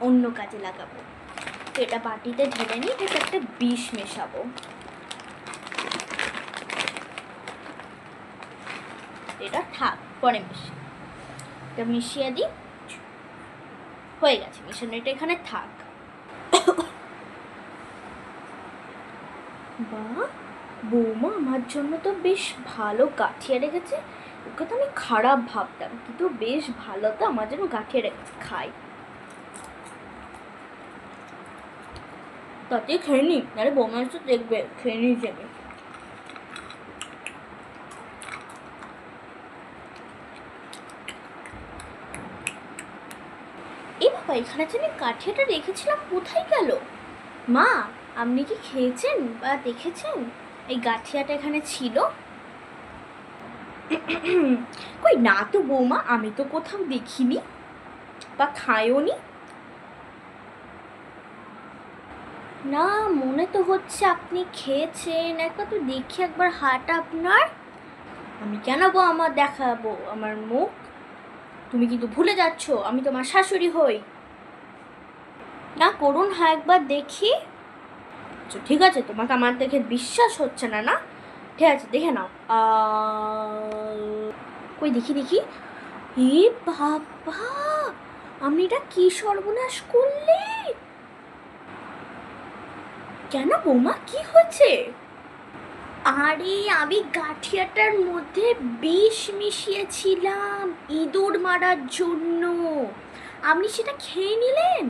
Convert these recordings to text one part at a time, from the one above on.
অন্য কাজে লাগাবো। তো এটা বাটিতে ঢেলে নিই, এটা একটা বিষ মেশাবো। এটা থাক, পরে মিশিয়ে, এটা মিশিয়ে দিই। হয়ে গেছে মিশানো, এটা এখানে থাক। বাহ, বৌমা আমার জন্য তো বেশ ভালো গাঠিয়া রেখেছে। ওকে তো আমি খারাপ ভাবতাম, কিন্তু বেশ ভালো তো আমার জন্য গাঠিয়া রেখেছে। খাই, তাতে খেয়ে নি, আরে বৌমা তো দেখবে, খেয়ে নিই যাবে। এই বাবা, এখানে যে আমি গাঠিয়াটা রেখেছিলাম কোথায় গেল? মা, আপনি কি খেয়েছেন বা দেখেছেন এই গাঠিয়াটা এখানে ছিল? কই না তো বৌমা, আমি তো কোথাও দেখিনি বা খাইও নি। না, মনে তো হচ্ছে আপনি খেয়েছেন। একবার তো দেখি, একবার হাতটা আপনার। আমি কেন আমার দেখাবো আমার মুখ? তুমি কিন্তু ভুলে যাচ্ছ আমি তোমার শাশুড়ি হই। না করুন, হ্যাঁ একবার দেখি। ঠিক আছে, তোমাকে আমার দেখে বিশ্বাস হচ্ছে না, না? ঠিক আছে, দেখে নাও। কই দেখি দেখি। এ বাবা, আমি এটা কি সর্বনাশ করলে? কেন বৌমা, কি হয়েছে? আরে আমি গাঠিয়াটার মধ্যে বিষ মিশিয়েছিলাম ইঁদুর মারার জন্য। আপনি সেটা খেয়ে নিলেন?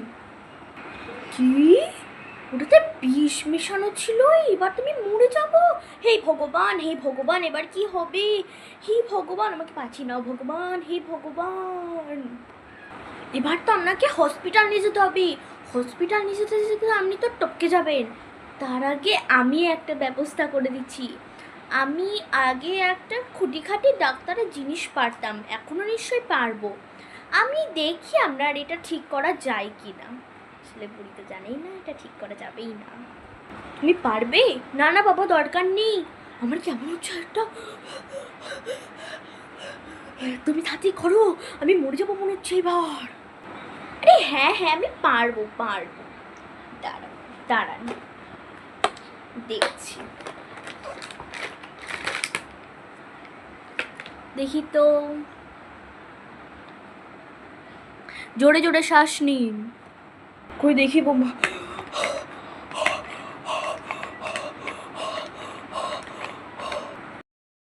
কি? ওটাতে বিষ মেশানো ছিল? এবার তুমি মরে যাবো। হে ভগবান, হে ভগবান, এবার কি হবে? হে ভগবান, আমাকে বাঁচিয়ে নাও ভগবান, হে ভগবান। এবার তো আপনাকে হসপিটাল নিয়ে যেতে হবে। হসপিটাল নিয়ে যেতে যেতে আপনি তো টপকে যাবেন। তার আগে আমি একটা ব্যবস্থা করে দিচ্ছি। আমি আগে একটা খুঁটিখাটি ডাক্তারের জিনিস পারতাম, এখনও নিশ্চয়ই পারবো। আমি দেখি আপনার এটা ঠিক করা যায় কি না। আসলে বুড়ি তো জানেই না এটা ঠিক করা যাবেই না। তুমি পারবে? না না বাবা, দরকার নেই। আমার কেমন হচ্ছে একটা, তুমি তাড়াতাড়ি করো, আমি মরে যাবো মনে হচ্ছে এবার। আরে হ্যাঁ হ্যাঁ, আমি পারবো পারবো। দাঁড়ান দাঁড়ান, দেখছি। দেখি তো, জোরে জোরে শ্বাস নিন। কই দেখি বৌমা,